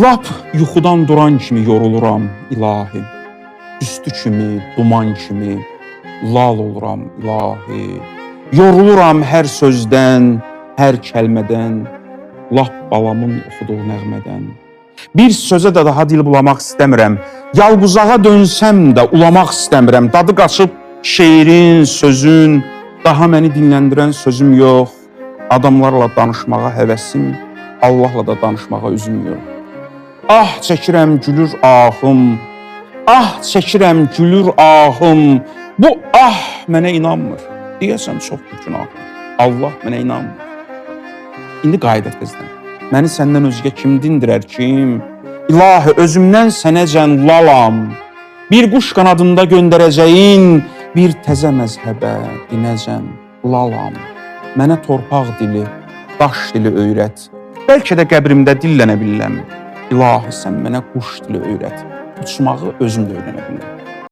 Lap yuxudan duran kimi yoruluram ilahi. Üstü kimi, duman kimi lal oluram ilahi. Yoruluram hər sözdən, hər kəlmədən, lap balamın oxuduğu nəğmədən. Bir sözə də daha dil bulamaq istəmirəm. Yalquzağa dönsəm də ulamaq istəmirəm. Dadı qaçıb şeirin, sözün, daha məni dinləndirən sözüm yox. Adamlarla danışmağa həvəsim, Allahla da danışmağa üzüm yox. Ah çəkirəm gülür ahım, ah çəkirəm gülür ahım. Bu ah mənə inanmır. Deyəsən çoxdur günahım. Allah mənə inanmır. İndi qayıdaq tezdən. Məni səndən özgə kim dindirər kim? İlahi özümdən sənəcən lalam. Bir quş qanadında göndərəcəyin bir təzə məzhəbə dinəcən lalam. Mənə torpaq dili, daş dili öyrət. Bəlkə də qəbrimdə dillənə biləm. İlahi sən mənə quş dili öyrət. Uçmağı özüm də öyrənə biləm.